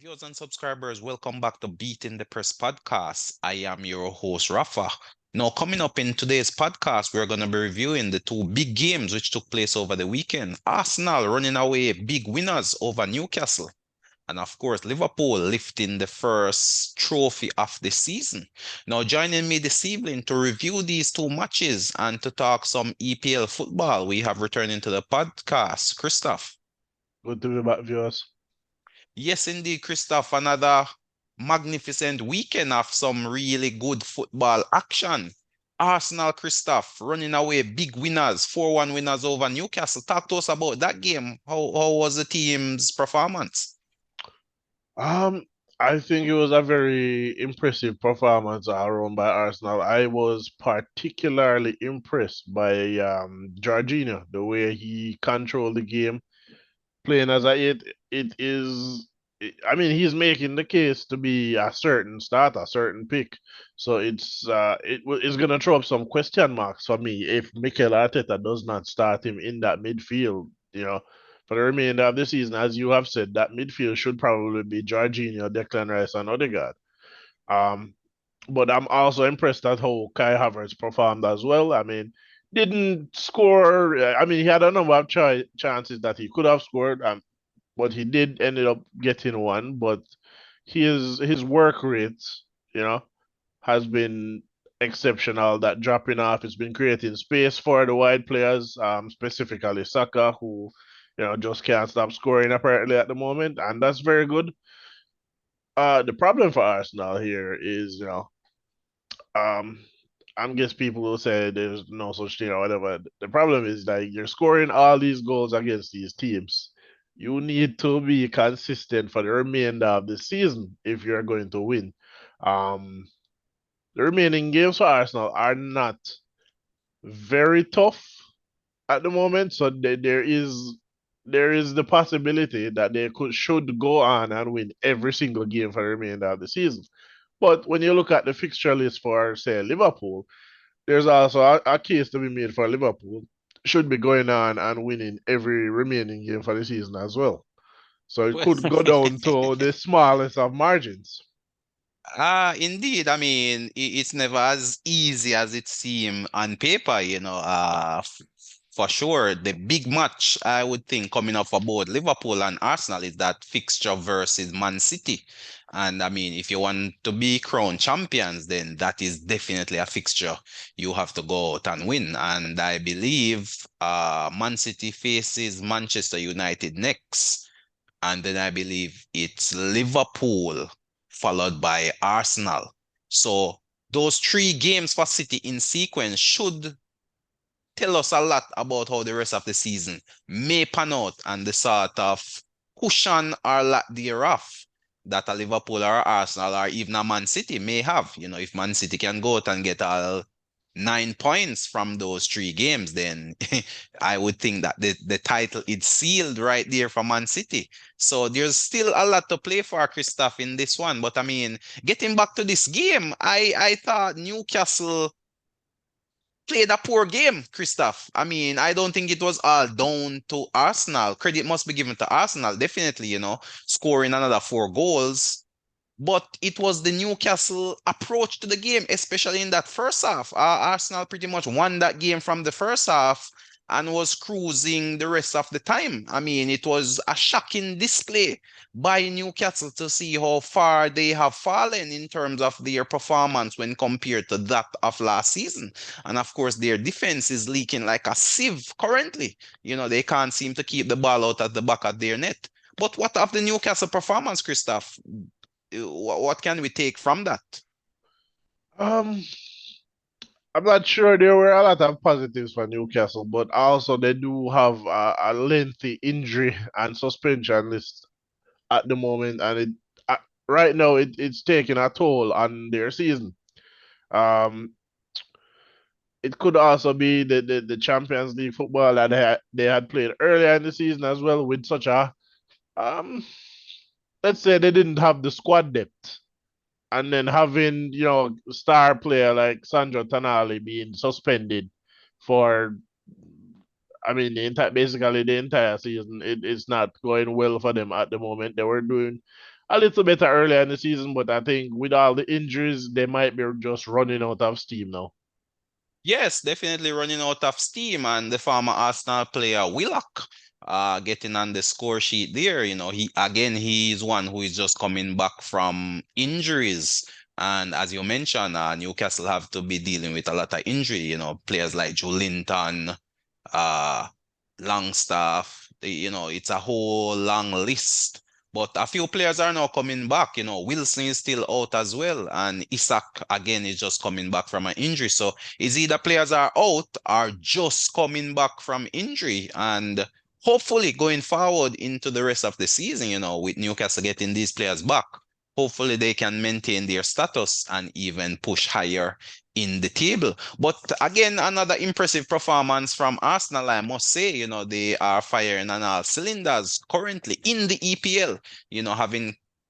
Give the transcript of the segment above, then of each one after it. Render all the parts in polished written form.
Viewers and subscribers, welcome back to Beating the Press podcast. I am your host, Rafa. Now, coming up in today's podcast, we're going to be reviewing the two big games which took place over the weekend. Arsenal running away big winners over Newcastle. And of course, Liverpool lifting the first trophy of the season. Now, joining me this evening to review these two matches and to talk some EPL football, we have returning to the podcast, Christophe. Good to be back, viewers. Yes, indeed, Christophe, another magnificent weekend of some really good football action. Arsenal, Christophe, running away big winners, 4-1 winners over Newcastle. Talk to us about that game. How was the team's performance? Um, I think it was a very impressive performance all around by Arsenal. I was particularly impressed by Jorginho, the way he controlled the game, playing as a eight. I mean, he's making the case to be a certain start, a certain pick. So it's gonna throw up some question marks for me if Mikel Arteta does not start him in that midfield. For the remainder of the season, as you have said, that midfield should probably be Jorginho, Declan Rice, and Odegaard. Um, but I'm also impressed at how Kai Havertz performed as well. I mean, didn't score. I mean, he had a number of chances that he could have scored, but he did ended up getting one. But his work rate, you know, has been exceptional. That dropping off has been creating space for the wide players, specifically Saka, who just can't stop scoring apparently at the moment, and that's very good. The problem for Arsenal here is, um, I guess people will say there's no such thing or whatever. The problem is that you're scoring all these goals against these teams. You need to be consistent for the remainder of the season if you're going to win. Um, the remaining games for Arsenal are not very tough at the moment, so there is the possibility that they should go on and win every single game for the remainder of the season. But when you look at the fixture list for, say, Liverpool, there's also a case to be made for Liverpool should be going on and winning every remaining game for the season as well. So it Well, could go down to the smallest of margins. indeed. I mean, it's never as easy as it seems on paper, for sure. The big match I would think coming up for both Liverpool and Arsenal is that fixture versus Man City. And I mean, if you want to be crowned champions, then that is definitely a fixture you have to go out and win. And I believe Man City faces Manchester United next. And then I believe it's Liverpool followed by Arsenal. So those three games for City in sequence should tell us a lot about how the rest of the season may pan out and the sort of cushion or lack thereof that a Liverpool or Arsenal or even a Man City may have. If Man City can go out and get all 9 points from those three games, then I would think that the title is sealed right there for Man City. So there's still a lot to play for, Christophe, in this one. But I mean, getting back to this game, I thought Newcastle played a poor game, Christophe. I mean, I don't think it was all down to Arsenal. Credit must be given to Arsenal, definitely, scoring another 4 goals. But it was the Newcastle approach to the game, especially in that first half. Arsenal pretty much won that game from the first half and was cruising the rest of the time. I mean, it was a shocking display by Newcastle to see how far they have fallen in terms of their performance when compared to that of last season. And of course, their defense is leaking like a sieve currently. They can't seem to keep the ball out at the back of their net. But what of the Newcastle performance, Christophe? What can we take from that? Um, I'm not sure there were a lot of positives for Newcastle, but also they do have a lengthy injury and suspension list at the moment, and uh, right now it's taking a toll on their season. Um, it could also be the Champions League football that they had played earlier in the season as well with such a um let's say they didn't have the squad depth. And then having, star player like Sandro Tonali being suspended for, I mean, basically the entire season, it's not going well for them at the moment. They were doing a little better earlier in the season, but I think with all the injuries, they might be just running out of steam now. Yes, definitely running out of steam, and the former Arsenal player Willock getting on the score sheet there. He's one who is just coming back from injuries. And as you mentioned, Newcastle have to be dealing with a lot of injury, players like Joe Linton, uh, Longstaff, it's a whole long list. But a few players are now coming back. Wilson is still out as well, and Isak again is just coming back from an injury. So it's either players are out or just coming back from injury. And hopefully going forward into the rest of the season, with Newcastle getting these players back, hopefully they can maintain their status and even push higher in the table. But again, another impressive performance from Arsenal, I must say. They are firing on all cylinders currently in the EPL,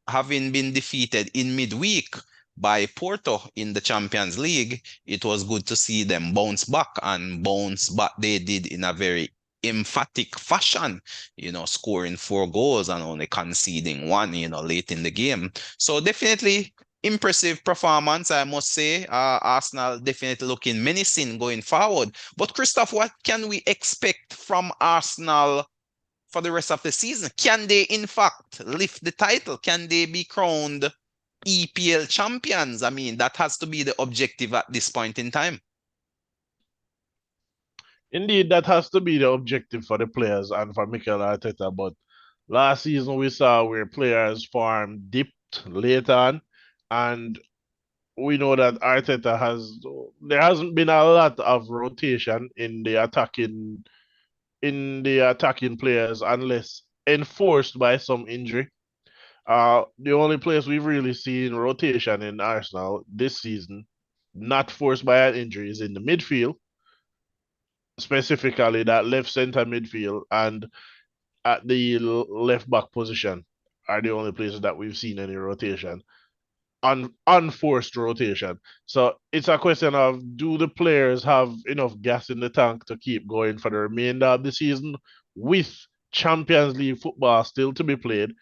having been defeated in midweek by Porto in the Champions League. It was good to see them bounce back, and bounce back they did in a very emphatic fashion, scoring 4 goals and only conceding one, late in the game. So definitely impressive performance, I must say. Arsenal definitely looking menacing going forward. But Christoph, what can we expect from Arsenal for the rest of the season? Can they, in fact, lift the title? Can they be crowned EPL champions? I mean, that has to be the objective at this point in time. Indeed, that has to be the objective for the players and for Mikel Arteta. But last season we saw where players' form dipped late on, and we know that Arteta there hasn't been a lot of rotation in the attacking players unless enforced by some injury. The only place we've really seen rotation in Arsenal this season, not forced by an injury, is in the midfield, specifically that left center midfield and at the left back position are the only places that we've seen any rotation, unforced rotation. So it's a question of, do the players have enough gas in the tank to keep going for the remainder of the season with Champions League football still to be played?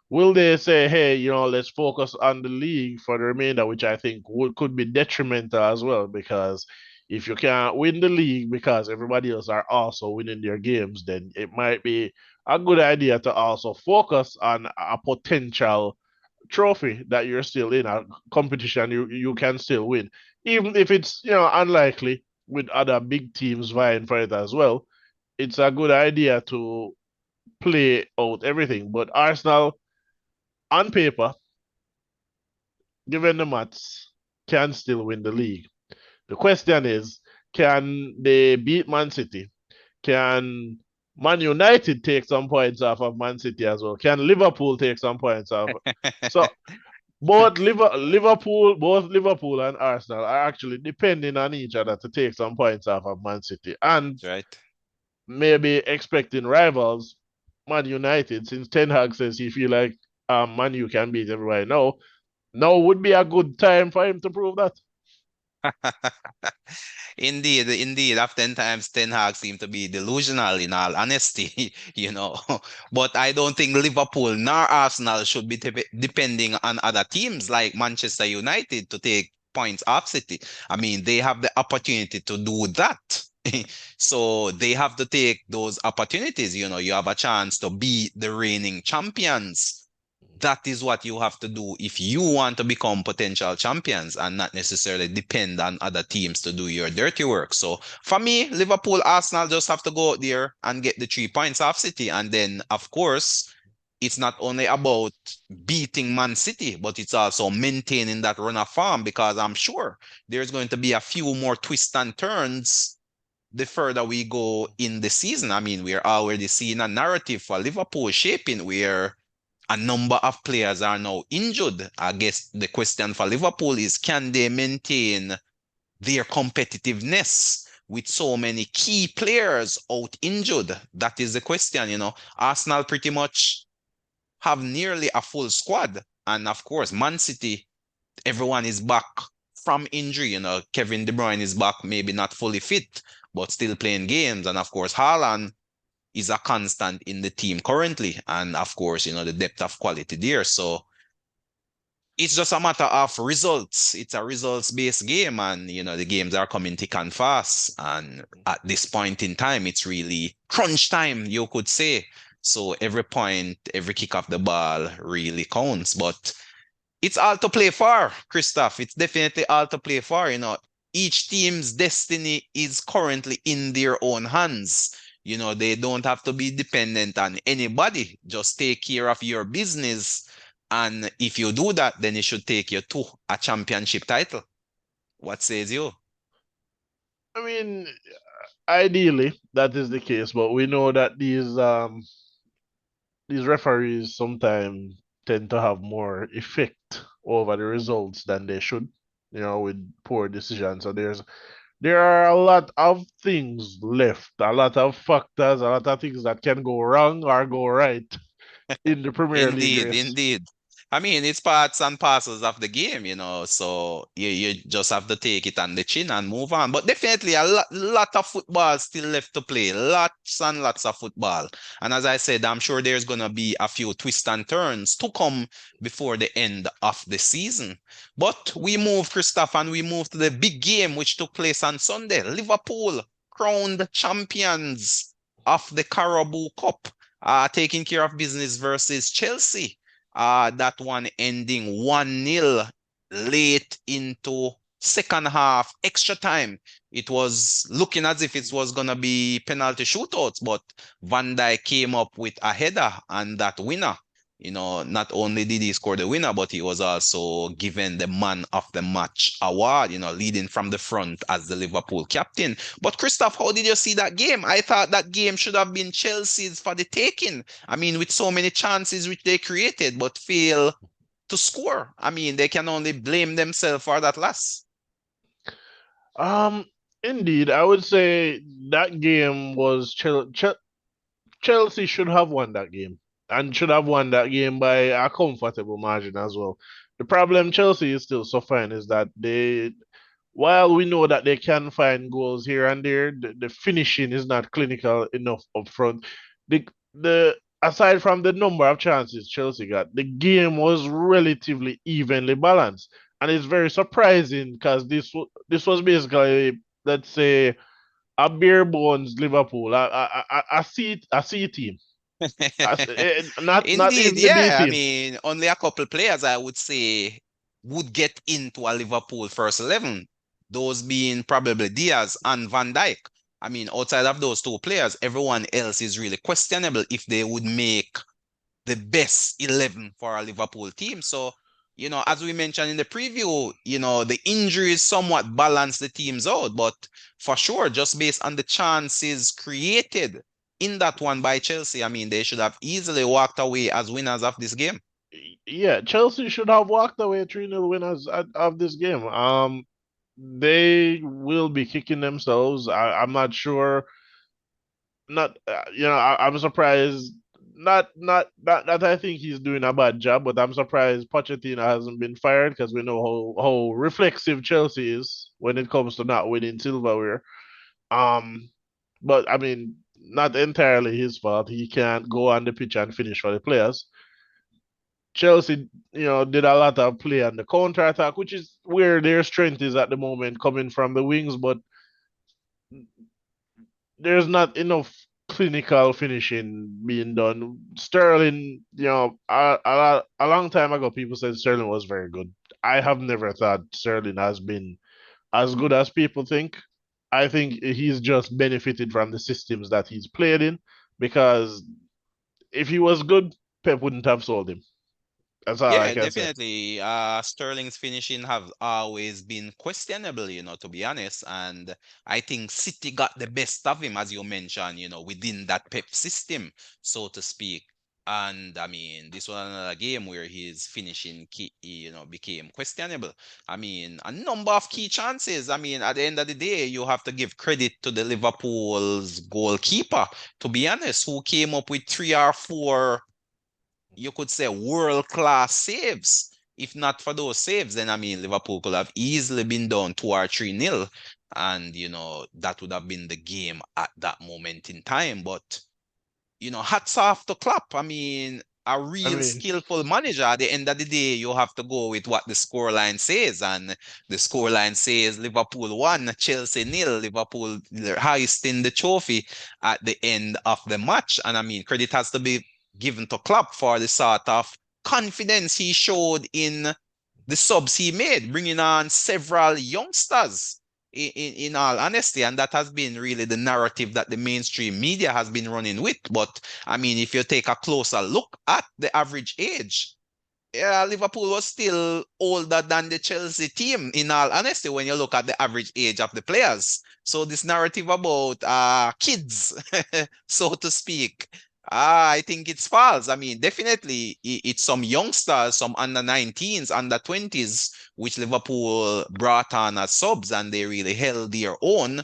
Will they say, hey, let's focus on the league for the remainder, which I think could be detrimental as well, because if you can't win the league because everybody else are also winning their games, then it might be a good idea to also focus on a potential trophy that you're still in, a competition you can still win, even if it's unlikely with other big teams vying for it as well. It's a good idea to play out everything. But Arsenal, on paper, given the maths, can still win the league. The question is, can they beat Man City? Can Man United take some points off of Man City as well? Can Liverpool take some points off? So both Liverpool and Arsenal are actually depending on each other to take some points off of Man City, and Right. maybe expecting rivals, Man United, since Ten Hag says he feel like Man U can beat everybody. Now would be a good time for him to prove that. Indeed, indeed. Oftentimes, Ten Hag seem to be delusional in all honesty, But I don't think Liverpool nor Arsenal should be depending on other teams like Manchester United to take points off City. I mean, they have the opportunity to do that. So they have to take those opportunities. You have a chance to be the reigning champions. That is what you have to do if you want to become potential champions and not necessarily depend on other teams to do your dirty work. So for me, Liverpool, Arsenal just have to go out there and get the 3 points off City. And then, of course, it's not only about beating Man City, but it's also maintaining that run of form, because I'm sure there's going to be a few more twists and turns the further we go in the season. I mean, we're already seeing a narrative for Liverpool shaping where a number of players are now injured. I guess the question for Liverpool is, can they maintain their competitiveness with so many key players out injured? That is the question. Arsenal pretty much have nearly a full squad. And of course, Man City, everyone is back from injury. Kevin De Bruyne is back, maybe not fully fit, but still playing games. And of course, Haaland, is a constant in the team currently. And of course, the depth of quality there. So it's just a matter of results. It's a results-based game, and the games are coming thick and fast. And at this point in time, it's really crunch time, you could say. So every point, every kick of the ball really counts. But it's all to play for, Christoph. It's definitely all to play for. Each team's destiny is currently in their own hands. They don't have to be dependent on anybody. Just take care of your business. And if you do that, then it should take you to a championship title. What says you? I mean, ideally that is the case, but we know that these referees sometimes tend to have more effect over the results than they should, with poor decisions. So there are a lot of things left, a lot of factors, a lot of things that can go wrong or go right in the Premier League Indeed, race. indeed. I mean, it's parts and parcels of the game, so you just have to take it on the chin and move on. But definitely a lot of football still left to play, lots and lots of football. And as I said, I'm sure there's going to be a few twists and turns to come before the end of the season. But we move, Christoph, and we move to the big game which took place on Sunday. Liverpool crowned champions of the Carabao Cup, taking care of business versus Chelsea. That one ending 1-0 late into second half, extra time. It was looking as if it was going to be penalty shootouts, but Van Dijk came up with a header and that winner. Not only did he score the winner, but he was also given the man of the match award, leading from the front as the Liverpool captain. But Christoph, how did you see that game? I thought that game should have been Chelsea's for the taking. I mean, with so many chances which they created, but fail to score. I mean, they can only blame themselves for that loss. Um, Indeed, I would say that game was Chelsea should have won that game and should have won that game by a comfortable margin as well. The problem Chelsea is still suffering is that while we know that they can find goals here and there, the finishing is not clinical enough up front. The aside from the number of chances Chelsea got, the game was relatively evenly balanced, and it's very surprising because this was basically, let's say, a bare bones Liverpool. I see a team. Not Indeed, even the B yeah. I team. mean, only a couple players I would say would get into a Liverpool first 11. Those being probably Diaz and Van Dijk. I mean, outside of those two players, everyone else is really questionable if they would make the best 11 for a Liverpool team. So, as we mentioned in the preview, the injuries somewhat balance the teams out, but for sure, just based on the chances created in that one by Chelsea, I mean, they should have easily walked away as winners of this game. Yeah, Chelsea should have walked away 3-0 winners of this game. They will be kicking themselves. I'm not sure. Not I'm surprised. Not that I think he's doing a bad job, but I'm surprised Pochettino hasn't been fired because we know how reflexive Chelsea is when it comes to not winning silverware. Um, but I mean, not entirely his fault. He can't go on the pitch and finish for the players. Chelsea, did a lot of play on the counter attack, which is where their strength is at the moment, coming from the wings. But there's not enough clinical finishing being done. Sterling, a long time ago, people said Sterling was very good. I have never thought Sterling has been as good as people think. I think he's just benefited from the systems that he's played in because if he was good, Pep wouldn't have sold him. That's all I Yeah, can say. definitely. Sterling's finishing have always been questionable, to be honest. And I think City got the best of him, as you mentioned, within that Pep system, so to speak. And I mean, this was another game where his finishing became questionable. I mean, a number of key chances. I mean, at the end of the day, you have to give credit to the Liverpool's goalkeeper, to be honest, who came up with 3 or 4, you could say, world-class saves. If not for those saves, then I mean Liverpool could have easily been down 2 or 3-0. And that would have been the game at that moment in time. But hats off to Klopp. I mean, a I real mean, skillful manager. At the end of the day, you have to go with what the scoreline says, and the scoreline says Liverpool 1, Chelsea nil. Liverpool hoisting the trophy at the end of the match. And I mean, credit has to be given to Klopp for the sort of confidence he showed in the subs he made, bringing on several youngsters. In all honesty, and that has been really the narrative that the mainstream media has been running with. But I mean, if you take a closer look at the average age, yeah, Liverpool was still older than the Chelsea team, in all honesty, when you look at the average age of the players. So this narrative about kids, so to speak, I think it's false. I mean, definitely it's some youngsters, some under 19s, under 20s, which Liverpool brought on as subs and they really held their own.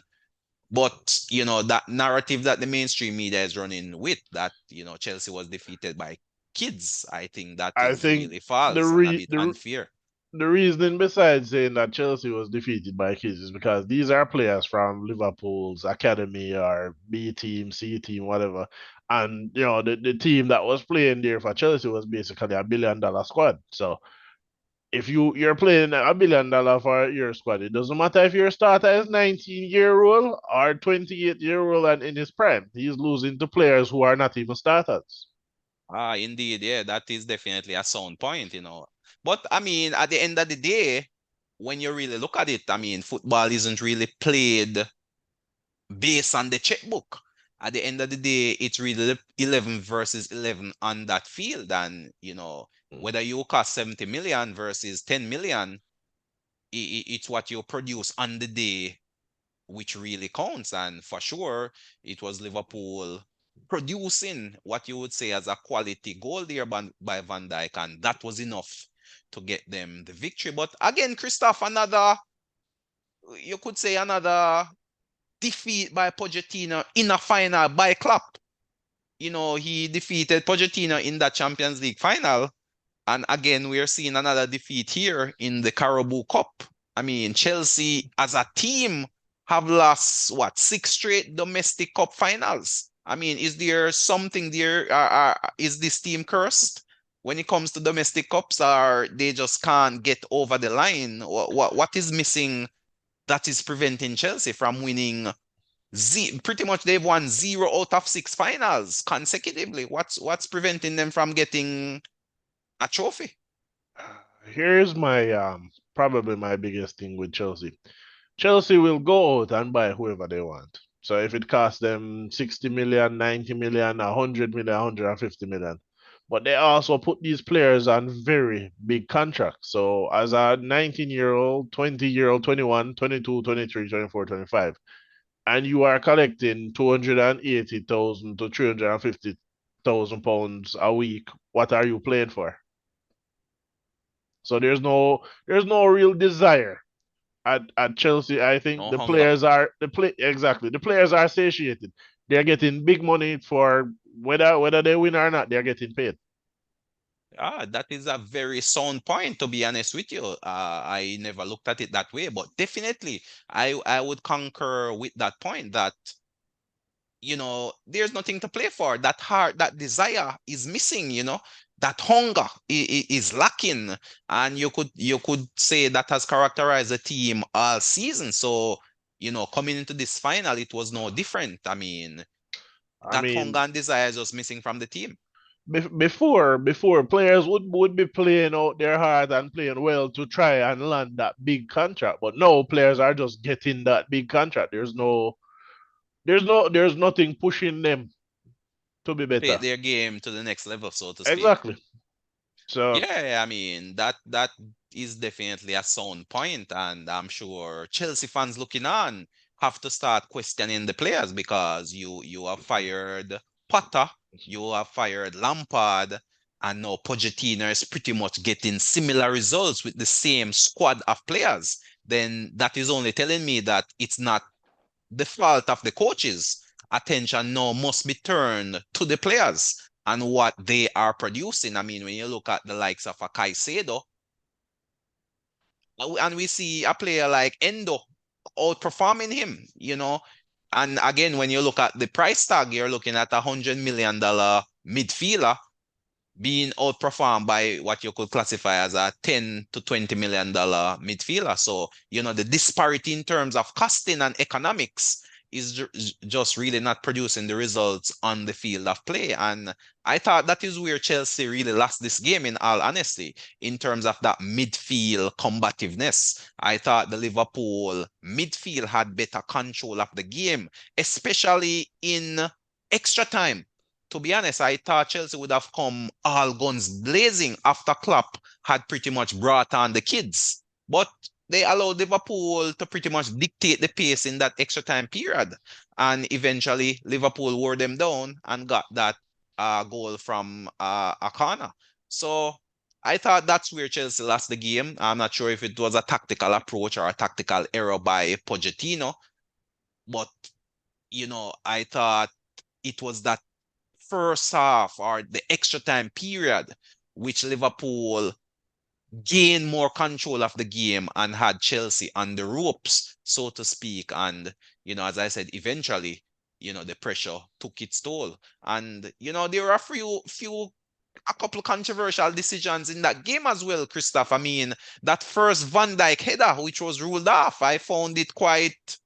But, that narrative that the mainstream media is running with, that, Chelsea was defeated by kids, I think that I is think really the false and a re bit unfair. the reasoning besides saying that Chelsea was defeated by kids is because these are players from Liverpool's academy or B team, C team, whatever. And the team that was playing there for Chelsea was basically $1 billion squad. So if you're playing $1 billion for your squad, it doesn't matter if your starter is 19-year-old or 28-year-old and in his prime. He's losing to players who are not even starters. Indeed, yeah, that is definitely a sound point. But I mean, at the end of the day, when you really look at it, I mean, football isn't really played based on the checkbook. At the end of the day, it's really 11 versus 11 on that field. And, whether you cost 70 million versus 10 million, it's what you produce on the day which really counts. And for sure, it was Liverpool producing what you would say as a quality goal there by Van Dijk, and that was enough to get them the victory. But again, Christophe, you could say another defeat by Pochettino in a final by Klopp. He defeated Pochettino in that Champions League final. And again, we are seeing another defeat here in the Carabao Cup. I mean, Chelsea as a team have lost, what, 6 straight domestic cup finals. I mean, is there something there? Is this team cursed when it comes to domestic cups, or they just can't get over the line? What is missing that is preventing Chelsea from winning? Pretty much they've won 0 out of 6 finals consecutively. What's preventing them from getting a trophy? Here's my probably my biggest thing with Chelsea. Chelsea will go out and buy whoever they want. So if it costs them 60 million, 90 million, 100 million, 150 million. But they also put these players on very big contracts. So as a 19-year-old, 20-year-old, 21, 22, 23, 24, 25, and you are collecting 280,000 to 350,000 pounds a week, what are you playing for? So there's no real desire at Chelsea. I think No the hunger. players are exactly the players are satiated. They're getting big money for whether they win or not. They're getting paid. That is a very sound point, to be honest with you. I never looked at it that way, but definitely I would concur with that point that, there's nothing to play for. That heart, that desire is missing. That hunger is lacking. And you could say that has characterized the team all season. So, coming into this final, it was no different. I mean, I that hunger mean, and desire is just missing from the team. before players would be playing out their heart and playing well to try and land that big contract, but no players are just getting that big contract. There's nothing pushing them to be Take better. their game to the next level, so to speak. Exactly. So Yeah, I mean that is definitely a sound point, and I'm sure Chelsea fans looking on have to start questioning the players because you have fired Potter, you have fired Lampard, and now Pochettino is pretty much getting similar results with the same squad of players. Then that is only telling me that it's not the fault of the coaches. Attention now must be turned to the players and what they are producing. I mean, when you look at the likes of a Caicedo, and we see a player like Endo outperforming him, And again, when you look at the price tag, you're looking at $100 million midfielder being outperformed by what you could classify as a 10 to $20 million midfielder. So, the disparity in terms of costing and economics is just really not producing the results on the field of play. And I thought that is where Chelsea really lost this game, in all honesty, in terms of that midfield combativeness. I thought the Liverpool midfield had better control of the game, especially in extra time. To be honest, I thought Chelsea would have come all guns blazing after Klopp had pretty much brought on the kids. But they allowed Liverpool to pretty much dictate the pace in that extra time period. And eventually, Liverpool wore them down and got that goal from a corner. So I thought that's where Chelsea lost the game. I'm not sure if it was a tactical approach or a tactical error by Pochettino, but I thought it was that first half or the extra time period, which Liverpool gained more control of the game and had Chelsea on the ropes, so to speak. And, as I said, eventually, the pressure took its toll. And, there were a couple controversial decisions in that game as well, Christophe. I mean, that first Van Dijk header, which was ruled off, I found it quite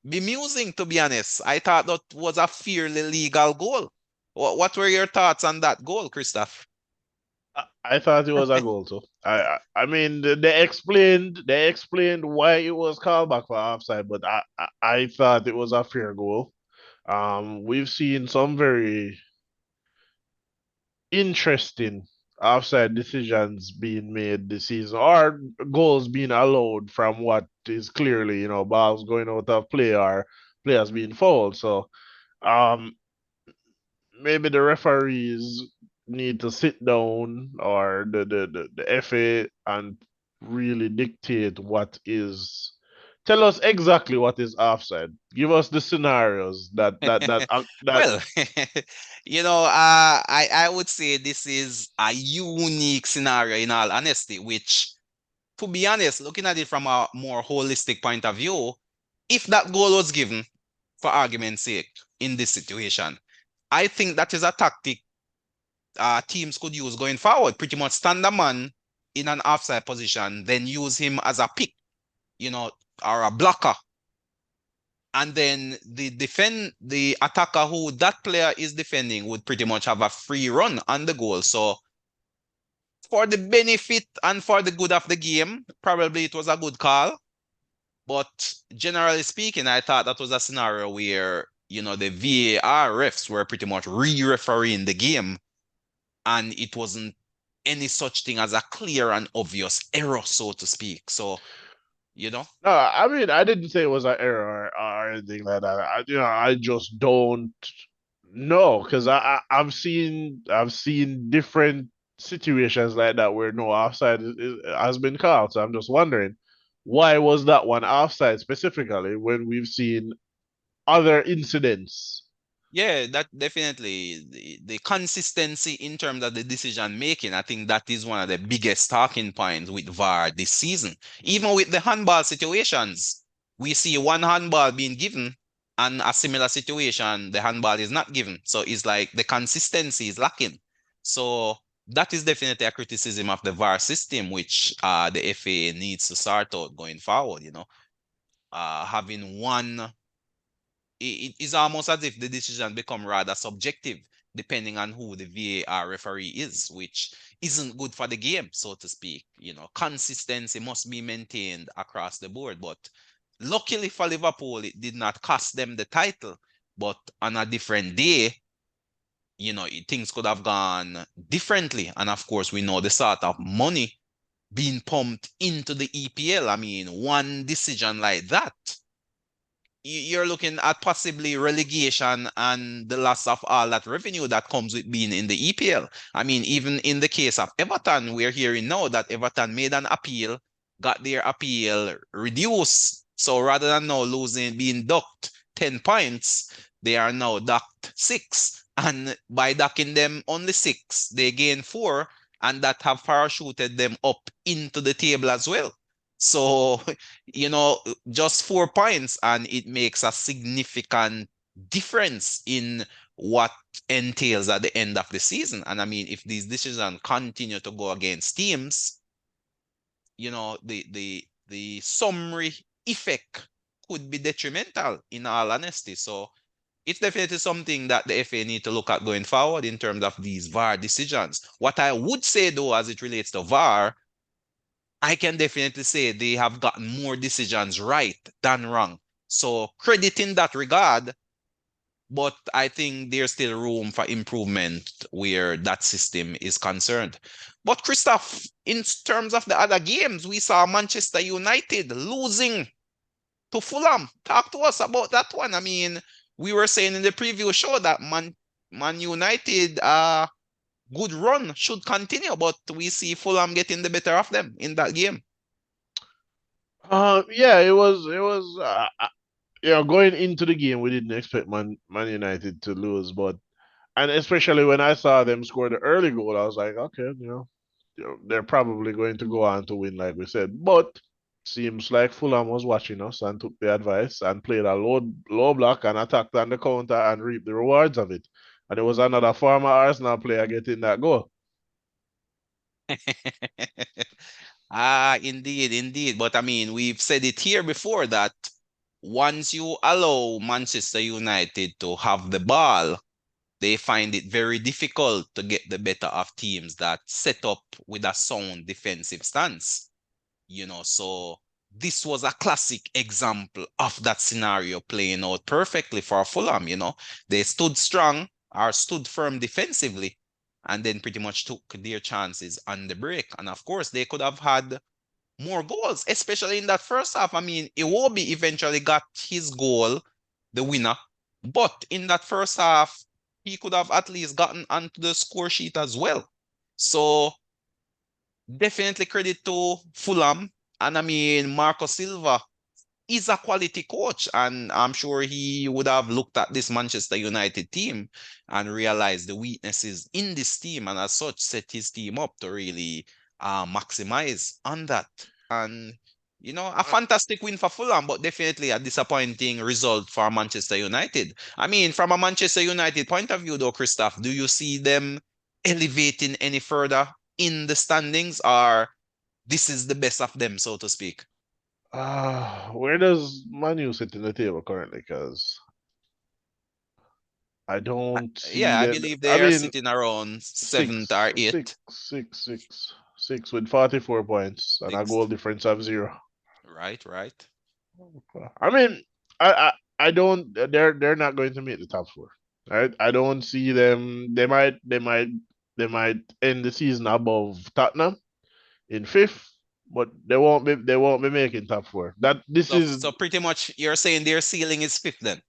bemusing, to be honest. I thought that was a fairly legal goal. What were your thoughts on that goal, Christoph? I thought it was a goal too. I mean they explained why it was called back for offside, but I thought it was a fair goal. We've seen some very interesting offside decisions being made this season, or goals being allowed from what is clearly, balls going out of play or players being fouled. So um maybe the referees need to sit down, or the FA, and really dictate what is tell us exactly what is offside. Give us the scenarios that Well, I would say this is a unique scenario, in all honesty, which, to be honest, looking at it from a more holistic point of view, if that goal was given, for argument's sake, in this situation, I think that is a tactic teams could use going forward. Pretty much stand a man in an offside position, then use him as a pick, you know, or a blocker. And then the attacker who that player is defending would pretty much have a free run on the goal. So for the benefit and for the good of the game, probably it was a good call. But generally speaking, I thought that was a scenario where, the VAR refs were pretty much re-refereeing the game, and it wasn't any such thing as a clear and obvious error, so to speak. So, you know, no, I mean, I didn't say it was an error or anything like that. I just don't know, because I've seen different situations like that where no offside has been called. So I'm just wondering, why was that one offside specifically when we've seen other incidents? yeah, that definitely the consistency in terms of the decision making. I think that is one of the biggest talking points with VAR this season. Even with the handball situations, we see one handball being given and a similar situation, the handball is not given. So it's like the consistency is lacking. So that is definitely a criticism of the VAR system, which the FA needs to sort out going forward, having one, it is almost as if the decision become rather subjective depending on who the VAR referee is, which isn't good for the game, so to speak. Consistency must be maintained across the board. But luckily for Liverpool, it did not cost them the title. But on a different day, things could have gone differently. And of course, we know the sort of money being pumped into the EPL. I mean, one decision like that, you're looking at possibly relegation and the loss of all that revenue that comes with being in the EPL. I mean, even in the case of Everton, we're hearing now that Everton made an appeal, got their appeal reduced. So rather than now being docked 10 points, they are now docked 6. And by docking them only 6, they gain 4, and that have parachuted them up into the table as well. So, just 4 points and it makes a significant difference in what entails at the end of the season. And I mean, if these decisions continue to go against teams, the summary effect could be detrimental in all honesty. So it's definitely something that the FA need to look at going forward in terms of these VAR decisions. What I would say though, as it relates to VAR, I can definitely say they have gotten more decisions right than wrong. So credit in that regard, but I think there's still room for improvement where that system is concerned. But Christophe, in terms of the other games, we saw Manchester United losing to Fulham. Talk to us about that one. I mean, we were saying in the preview show that Man United good run should continue, but we see Fulham getting the better of them in that game. Yeah, going into the game, we didn't expect Man United to lose, but and especially when I saw them score the early goal, I was like, okay, they're probably going to go on to win, like we said. But seems like Fulham was watching us and took the advice and played a low block and attacked on the counter and reaped the rewards of it. And it was another former Arsenal player getting that goal. Indeed, indeed. But I mean, we've said it here before that once you allow Manchester United to have the ball, they find it very difficult to get the better of teams that set up with a sound defensive stance. So this was a classic example of that scenario playing out perfectly for Fulham. They stood strong or stood firm defensively and then pretty much took their chances on the break. And of course, they could have had more goals, especially in that first half. I mean, Iwobi eventually got his goal, the winner, but in that first half, he could have at least gotten onto the score sheet as well. So definitely credit to Fulham. And I mean, Marco Silva is a quality coach, and I'm sure he would have looked at this Manchester United team and realized the weaknesses in this team, and as such, set his team up to really maximize on that. And a Uh, fantastic win for Fulham, but definitely a disappointing result for Manchester United. I mean, from a Manchester United point of view, though, Christoph, do you see them elevating any further in the standings, or this is the best of them, so to speak? where does Manu sit in the table currently? Because I don't see Yeah, I them. believe I they are mean, sitting around seventh six, or six, eighth. six, six, six with 44 points and a goal Sixth. difference of zero. Right, right. I mean, I don't. They're not going to make the top four. Right? I don't see them. They might end the season above Tottenham in fifth, but they won't be making top four. That this So, is so pretty much you're saying their ceiling is fifth then.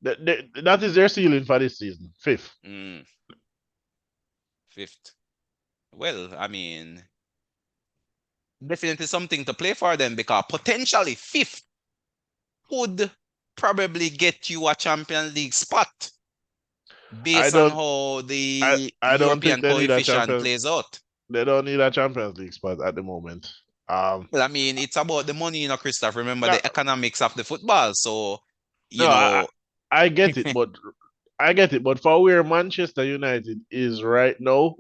that is their ceiling for this season. Fifth. Mm, fifth. Well, I mean, definitely something to play for them because potentially fifth could probably get you a Champions League spot I based on don't. how I the I don't think European they need a coefficient champion. plays out. They don't need a Champions League spot at the moment. Well, I mean, it's about the money, Christoph. Remember No, the economics of the football. So, you no, I know, I get it, but for where Manchester United is right now,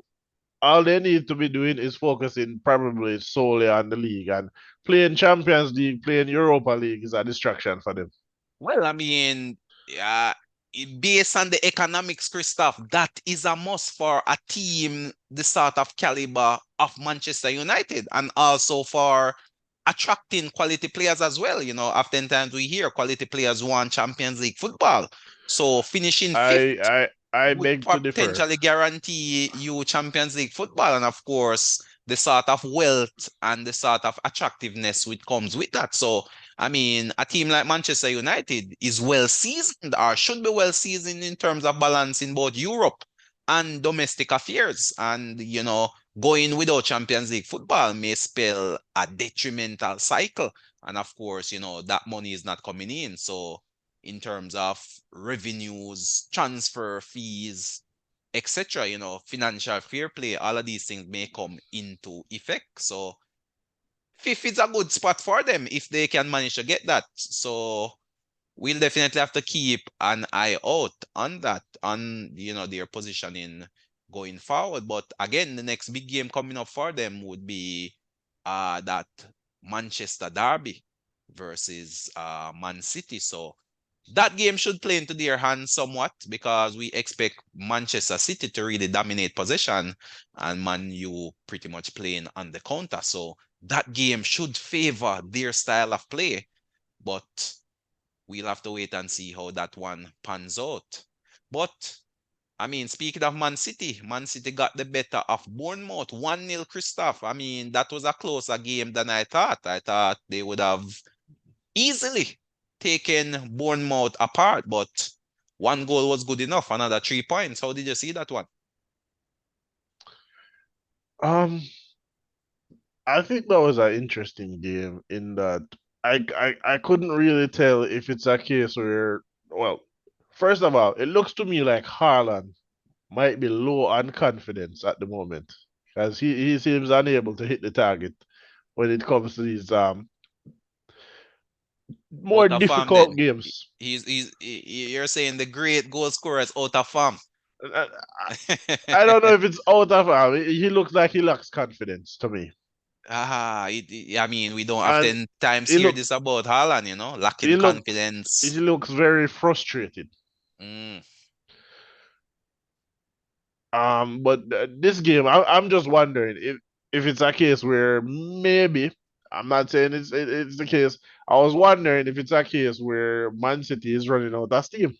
all they need to be doing is focusing probably solely on the league and playing Champions League, playing Europa League is a distraction for them. Well, I mean, uh, based on the economics, Christoph, that is a must for a team the sort of caliber of Manchester United, and also for attracting quality players as well. Oftentimes we hear quality players want Champions League football. So finishing I fifth I I would beg to differ. potentially guarantee you Champions League football, and of course, the sort of wealth and the sort of attractiveness which comes with that. So, I mean, a team like Manchester United is well seasoned or should be well seasoned in terms of balancing both Europe and domestic affairs. And, going without Champions League football may spell a detrimental cycle. And of course, that money is not coming in. So, in terms of revenues, transfer fees, etc. Financial fair play, all of these things may come into effect. So fifth is a good spot for them if they can manage to get that. So we'll definitely have to keep an eye out on that, on their positioning going forward. But again, the next big game coming up for them would be that Manchester derby versus Man City. So that game should play into their hands somewhat because we expect Manchester City to really dominate possession and Man U pretty much playing on the counter. So that game should favor their style of play. But we'll have to wait and see how that one pans out. But I mean, speaking of Man City got the better of Bournemouth 1-0, Christophe. I mean, that was a closer game than I thought. I thought they would have easily taken Bournemouth apart, but one goal was good enough, another 3 points. How did you see that one? Um, I think that was an interesting game in that I couldn't really tell if it's a case where, well, first of all, it looks to me like Haaland might be low on confidence at the moment because he seems unable to hit the target when it comes to these more Out of form then. difficult games. You're saying the great goal scorer is out of form. I, I don't know if it's out of he looks like he lacks confidence to me. I mean, we don't And often times he hear look this about Haaland, he lacking looked he confidence. looks very frustrated. Mm. But this game, I'm just wondering if it's a case where maybe I'm not saying it's the case. I was wondering if it's a case where Man City is running out of steam.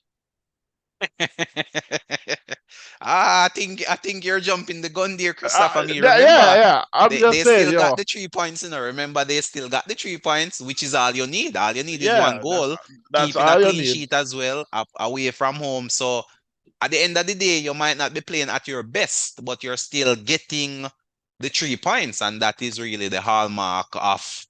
I think you're jumping the gun there, Christopher. I mean, Yeah, remember, yeah. I'm they just still saying, got the 3 points, Remember, they still got the 3 points, which is all you need. All you need is one yeah, goal, that's keeping a all you clean need. sheet as well, away from home. So at the end of the day, you might not be playing at your best, but you're still getting the 3 points, and that is really the hallmark of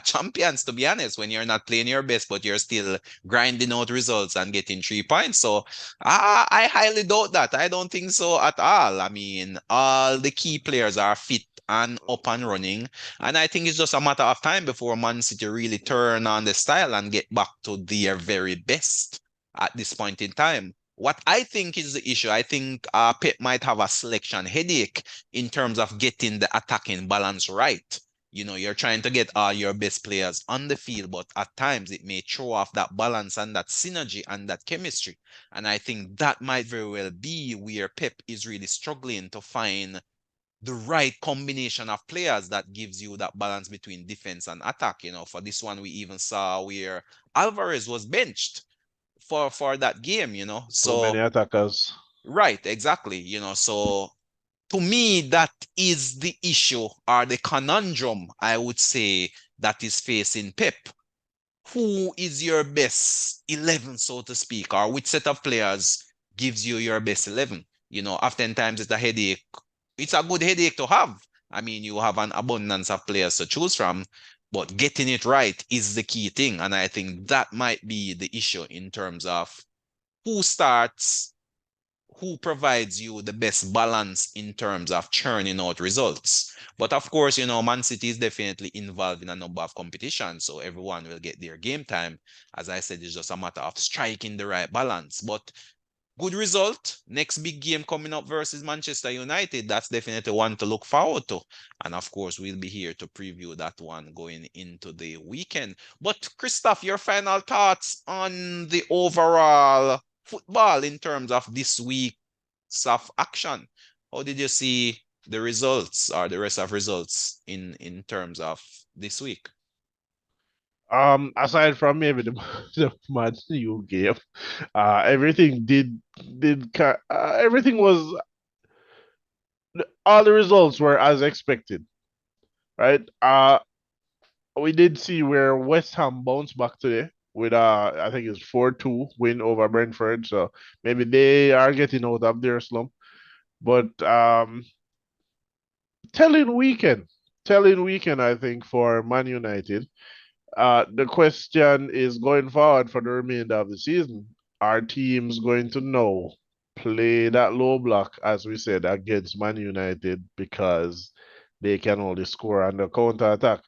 champions, to be honest, when you're not playing your best, but you're still grinding out results and getting 3 points. So I highly doubt that. I don't think so at all. I mean, all the key players are fit and up and running. And I think it's just a matter of time before Man City really turn on the style and get back to their very best at this point in time. What I think is the issue, I think Pep might have a selection headache in terms of getting the attacking balance right. You're trying to get all your best players on the field, but at times it may throw off that balance and that synergy and that chemistry. And I think that might very well be where Pep is really struggling to find the right combination of players that gives you that balance between defense and attack. For this one, we even saw where Alvarez was benched for that game. Too many So attackers. right, exactly. So to me, that is the issue or the conundrum, I would say, that is facing Pep. Who is your best 11, so to speak, or which set of players gives you your best 11? Oftentimes it's a headache. It's a good headache to have. I mean, you have an abundance of players to choose from, but getting it right is the key thing. And I think that might be the issue in terms of who starts, who provides you the best balance in terms of churning out results. But of course, Man City is definitely involved in a number of competitions, so everyone will get their game time. As I said, it's just a matter of striking the right balance. But good result. Next big game coming up versus Manchester United. That's definitely one to look forward to. And of course, we'll be here to preview that one going into the weekend. But Christoph, your final thoughts on the overall football in terms of this week's of action. How did you see the results or the rest of results in terms of this week? Aside from maybe the the Man U game, everything everything was all the results were as expected, right? We did see where West Ham bounced back today with I think it's 4-2 win over Brentford, so maybe they are getting out of their slump. But telling weekend, telling weekend, I think for Man United. The question is going forward for the remainder of the season. Are teams going to know play that low block, as we said, against Man United because they can only score on the counter attack?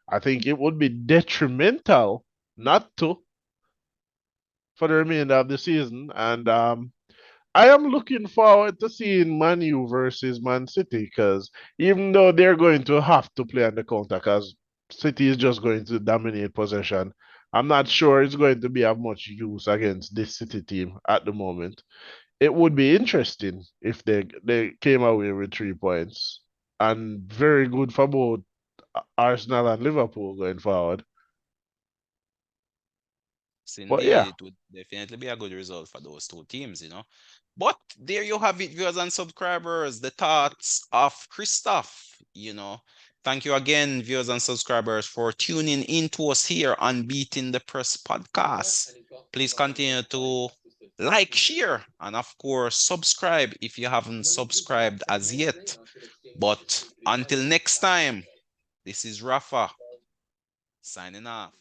I think it would be detrimental not to for the remainder of the season. And I am looking forward to seeing Man U versus Man City because even though they're going to have to play on the counter because City is just going to dominate possession, I'm not sure it's going to be of much use against this City team at the moment. It would be interesting if they came away with 3 points and very good for both Arsenal and Liverpool going forward. Yes, But indeed, yeah, it would definitely be a good result for those two teams, you know. But there you have it, viewers and subscribers, the thoughts of Christophe, you know. Thank you again, viewers and subscribers, for tuning in to us here on Beating the Press podcast. Please continue to like, share, and of course, subscribe if you haven't subscribed as yet. But until next time, this is Rafa signing off.